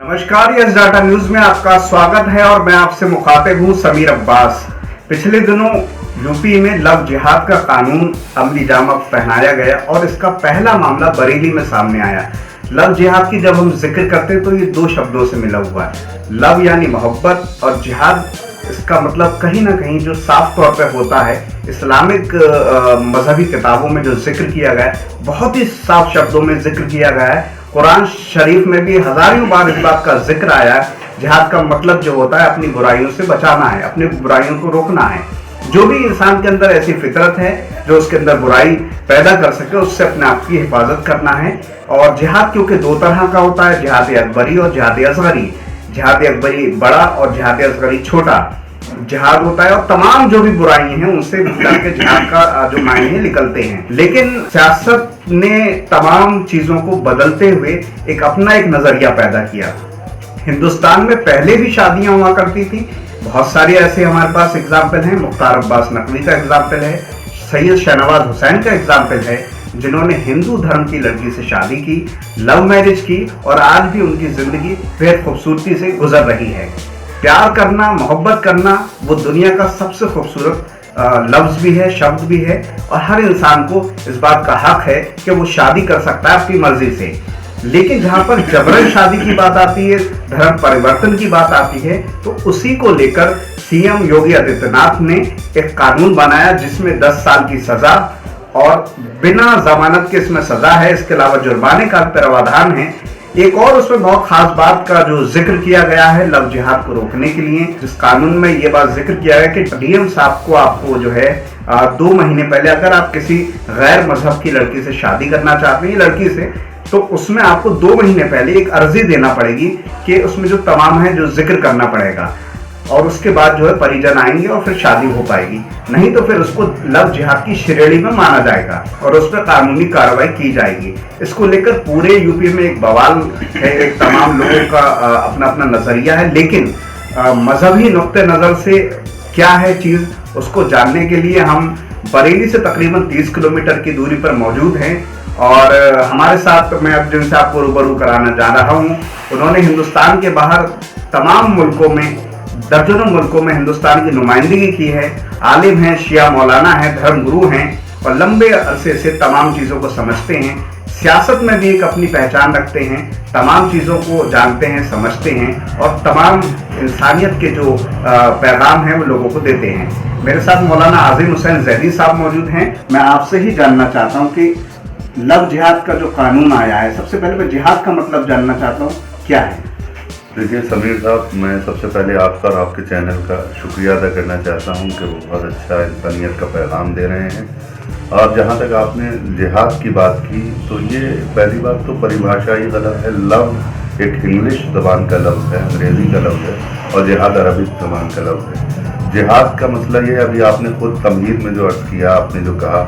नमस्कार, yes data news में आपका स्वागत है और मैं आपसे मुखातिब हूं समीर अब्बास। पिछले दिनों यूपी में लव जिहाद का कानून अमली जामा पहनाया गया और इसका पहला मामला बरेली में सामने आया। लव जिहाद की जब हम जिक्र करते हैं तो ये दो शब्दों से मिला हुआ है। लव यानी मोहब्बत और जिहाद इसका मतलब कहीं ना कहीं जो साफ तौर पे होता है इस्लामिक मजहबी किताबों में जो जिक्र किया गया है, बहुत ही साफ शब्दों में जिक्र किया गया है। कुरान शरीफ में भी हजारों बार इस बात का जिक्र आया है। जिहाद का मतलब जो होता है अपनी बुराइयों से बचाना है, अपनी बुराइयों को रोकना है। जो भी इंसान के अंदर ऐसी फितरत है जो उसके अंदर बुराई पैदा कर सके, उससे अपने आप की हिफाजत करना है। और जिहाद क्योंकि दो तरह का होता है, जिहाद अकबरी और जिहाद असगरी। जिहाद अकबरी बड़ा और जिहाद असगरी छोटा जिहाद होता है और तमाम जो भी बुराई हैं उनसे मिलकर के जिहाद का जो मायने निकलते हैं। लेकिन सियासत ने तमाम चीजों को बदलते हुए एक अपना एक नजरिया पैदा किया। हिंदुस्तान में पहले भी शादियां हुआ करती थी, बहुत सारे ऐसे हमारे पास एग्जाम्पल हैं। मुख्तार अब्बास नकवी का एग्जाम्पल है, सैयद शहनवाज हुसैन का एग्जाम्पल है, जिन्होंने हिंदू धर्म की लड़की से शादी की, लव मैरिज की और आज भी उनकी जिंदगी बेहद खूबसूरती से गुजर रही है। प्यार करना, मोहब्बत करना वो दुनिया का सबसे खूबसूरत लफ्ज भी है, शब्द भी है और हर इंसान को इस बात का हक है कि वो शादी कर सकता है अपनी मर्जी से। लेकिन जहां पर जबरन शादी की बात आती है, धर्म परिवर्तन की बात आती है, तो उसी को लेकर सीएम योगी आदित्यनाथ ने एक कानून बनाया जिसमें 10 साल की सजा और बिना जमानत के इसमें सजा है। इसके अलावा जुर्माने का प्रावधान है। एक और उसमें बहुत खास बात का जो जिक्र किया गया है लव जिहाद को रोकने के लिए, जिस कानून में ये बात जिक्र किया है कि डीएम साहब को आपको जो है 2 महीने पहले अगर आप किसी गैर मजहब की लड़की से शादी करना चाहते हैं लड़की से, तो उसमें आपको 2 महीने पहले एक अर्जी देना पड़ेगी कि उसमें जो तमाम है जो जिक्र करना पड़ेगा और उसके बाद जो है परिजन आएंगे और फिर शादी हो पाएगी। नहीं तो फिर उसको लव जिहाद की श्रेणी में माना जाएगा और उस पर कानूनी कार्रवाई की जाएगी। इसको लेकर पूरे यूपी में एक बवाल है, एक तमाम लोगों का अपना अपना नजरिया है। लेकिन मजहबी नुक्ते नजर से क्या है चीज, उसको जानने के लिए हम बरेली से तकरीबन 30 किलोमीटर की दूरी पर मौजूद हैं और हमारे साथ मैं अब जिनसे आपको रूबरू कराना जा रहा हूँ, उन्होंने हिंदुस्तान के बाहर तमाम मुल्कों में, दर्जनों मुल्कों में हिंदुस्तान की नुमाइंदगी की है। आलिम हैं, शिया मौलाना हैं, धर्मगुरु हैं और लंबे अरसे से तमाम चीज़ों को समझते हैं। सियासत में भी एक अपनी पहचान रखते हैं, तमाम चीज़ों को जानते हैं, समझते हैं और तमाम इंसानियत के जो पैगाम हैं वो लोगों को देते हैं। मेरे साथ मौलाना आज़िम हुसैन ज़ैदी साहब मौजूद हैं। मैं आपसे ही जानना चाहता हूँ कि लव जिहाद का जो कानून आया है, सबसे पहले मैं जिहाद का मतलब जानना चाहता हूँ, क्या है? देखिए समीर साहब, मैं सबसे पहले आपका और आपके चैनल का शुक्रिया अदा करना चाहता हूं कि वो बहुत अच्छा इंसानियत का पैगाम दे रहे हैं। और जहां तक आपने जिहाद की बात की, तो ये पहली बात तो परिभाषा ही गलत है। लव एक इंग्लिश ज़बान का लफ्ज़ है, अंग्रेज़ी का लफ्ज़ है और जिहाद अरबी ज़बान का लफ्ज़ है। जिहाद का मसला ये, अभी आपने खुद तमहीद में जो अर्ज़ किया, आपने जो कहा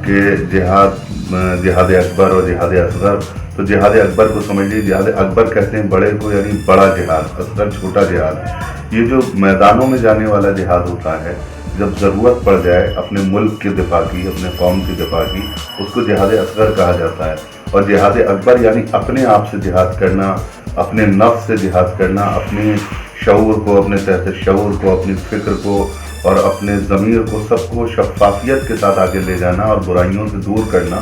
कि जिहाद अकबर और जिहाद असगर, तो जिहाद अकबर को समझ लीजिए, जिहाद अकबर कहते हैं बड़े को, यानी बड़ा जिहाद, असगर छोटा जिहाद। ये जो मैदानों में जाने वाला जिहाद होता है, जब ज़रूरत पड़ जाए अपने मुल्क के दिफा की, अपने कौम के दिफा की, उसको जिहाद असगर कहा जाता है। और जिहाद अकबर यानी अपने आप से जिहाद करना, अपने नफ्स से जिहाद करना, अपने शऊर को, अपने तहत शऊर को, अपनी फ़िक्र को और अपने ज़मीर को, सबको शफ़ाफियत के साथ आगे ले जाना और बुराइयों से दूर करना,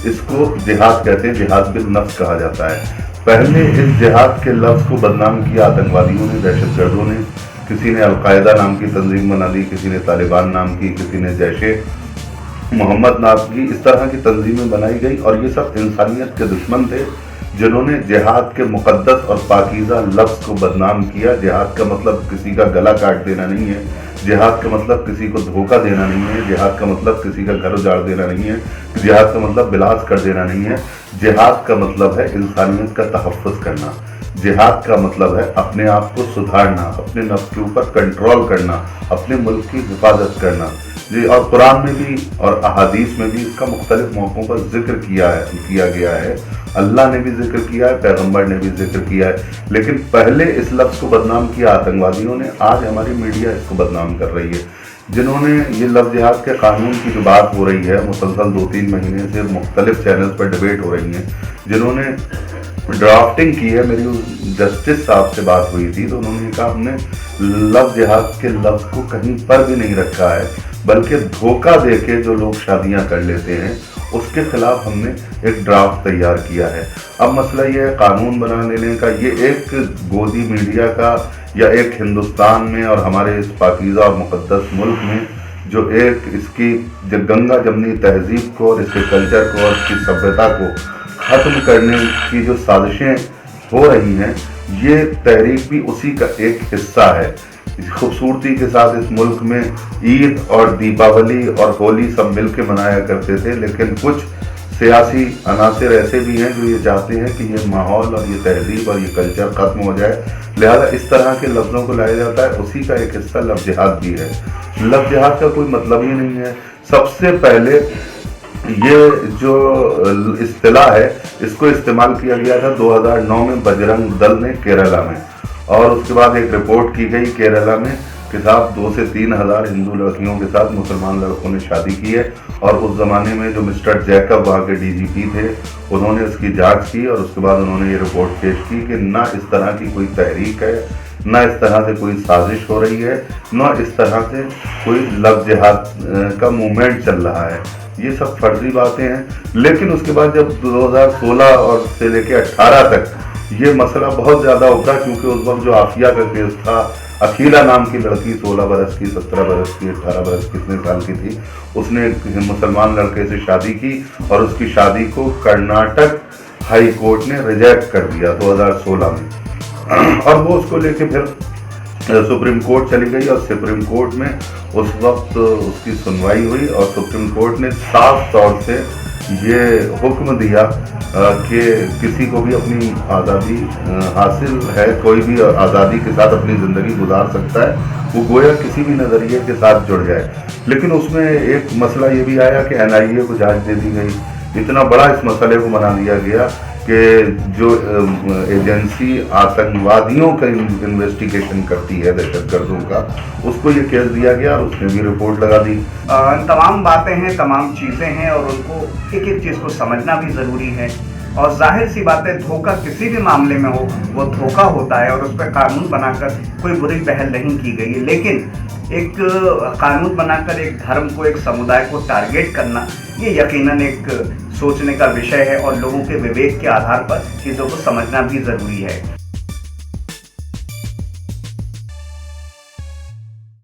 इसको जिहाद कहते हैं। जिहाद बिल नफ्स कहा जाता है। पहले इस जिहाद के लफ्ज़ को बदनाम किया आतंकवादियों ने, दहशतगर्दों ने। किसी ने अलकायदा नाम की तंजीम बना दी, किसी ने तालिबान नाम की, किसी ने जैशे मोहम्मद नाम की, इस तरह की तंजीमें बनाई गई और ये सब इंसानियत के दुश्मन थे जिन्होंने जिहाद के मुक़द्दस और पाकीज़ा लफ्ज़ को बदनाम किया। जिहाद का मतलब किसी का गला काट देना नहीं है, जिहाद का मतलब किसी को धोखा देना नहीं है, जिहाद का मतलब किसी का घर उजाड़ देना नहीं है, जिहाद का मतलब बिलास कर देना नहीं है। जिहाद का मतलब है इंसानियत का तहफ़्फ़ुज़ करना। जिहाद का मतलब है अपने आप को सुधारना, अपने नफ्स के ऊपर कंट्रोल करना, अपने मुल्क की हिफाजत करना जी। और कुरान में भी और अहादीस में भी इसका मुख्तलिफ मौक़ों पर जिक्र किया गया है। अल्लाह ने भी जिक्र किया है, पैगंबर ने भी जिक्र किया है। लेकिन पहले इस लफ्ज़ को बदनाम किया आतंकवादियों ने, आज हमारी मीडिया इसको बदनाम कर रही है। जिन्होंने ये लव जिहाद के कानून की जो बात हो रही है, मुसलसल 2-3 महीने से मुख्तलिफ चैनल्स पर डिबेट हो रही है, जिन्होंने ड्राफ्टिंग की है, मेरी जस्टिस साहब से बात हुई थी तो उन्होंने कहा हमने लव जिहाद के लफ्ज़ को कहीं पर भी नहीं रखा है, बल्कि धोखा देके जो लोग शादियां कर लेते हैं उसके खिलाफ हमने एक ड्राफ्ट तैयार किया है। अब मसला ये है कानून बना लेने का, ये एक गोदी मीडिया का या एक हिंदुस्तान में और हमारे इस पाकीज़ा और मुक़द्दस मुल्क में जो एक इसकी जो गंगा जमनी तहजीब को और इसके कल्चर को और इसकी सभ्यता को ख़त्म करने की जो साजिशें हो रही हैं, ये तहरीक भी उसी का एक हिस्सा है। खूबसूरती के साथ इस मुल्क में ईद और दीपावली और होली सब मिल के मनाया करते थे, लेकिन कुछ सियासी अनासर ऐसे भी हैं जो ये चाहते हैं कि ये माहौल और ये तहजीब और ये कल्चर ख़त्म हो जाए, लिहाजा इस तरह के लफ्ज़ों को लाया जाता है। उसी का एक हिस्सा लव जिहाद भी है। लव जिहाद का कोई मतलब ही नहीं है। सबसे पहले ये जो इस्तिलाह है इसको इस्तेमाल किया गया था 2009 में बजरंग दल ने केरला में, और उसके बाद एक रिपोर्ट की गई केरला में कि साहब 2 से 3 हज़ार हिंदू लड़कियों के साथ मुसलमान लड़कों ने शादी की है। और उस ज़माने में जो मिस्टर जैकब वहाँ के डीजीपी थे उन्होंने उसकी जांच की और उसके बाद उन्होंने ये रिपोर्ट पेश की कि ना इस तरह की कोई तहरीक है, ना इस तरह से कोई साजिश हो रही है, ना इस तरह से कोई लव जिहाद का मूवमेंट चल रहा है। ये सब फर्जी बातें हैं। लेकिन उसके बाद जब 2016 और से लेके 18 तक ये मसला बहुत ज़्यादा उभरा, क्योंकि उस वक्त जो आफिया का केस था, अखीला नाम की लड़की 16 बरस की, 17 बरस की, 18 बरस कितने साल की थी, उसने एक मुसलमान लड़के से शादी की और उसकी शादी को कर्नाटक हाई कोर्ट ने रिजेक्ट कर दिया 2016 में। और वो उसको लेके फिर सुप्रीम कोर्ट चली गई और सुप्रीम कोर्ट में उस वक्त उसकी सुनवाई हुई और सुप्रीम कोर्ट ने साफ तौर से ये हुक्म दिया कि किसी को भी अपनी आज़ादी हासिल है, कोई भी आज़ादी के साथ अपनी ज़िंदगी गुजार सकता है, वो गोया किसी भी नज़रिए के साथ जुड़ जाए। लेकिन उसमें एक मसला ये भी आया कि एनआईए को जांच दे दी गई। इतना बड़ा इस मसले को बना दिया गया कि जो एजेंसी आतंकवादियों का इन्वेस्टिगेशन करती है, दहशतगर्दों का, उसको ये केस दिया गया और उसने भी रिपोर्ट लगा दी। तमाम बातें हैं, तमाम चीज़ें हैं और उनको एक एक चीज़ को समझना भी ज़रूरी है। और जाहिर सी बात है, धोखा किसी भी मामले में हो वो धोखा होता है और उस पर कानून बनाकर कोई बुरी पहल नहीं की गई है। लेकिन एक कानून बनाकर एक धर्म को, एक समुदाय को टारगेट करना, ये यकीनन एक सोचने का विषय है और लोगों के विवेक के आधार पर चीज़ों को समझना भी ज़रूरी है।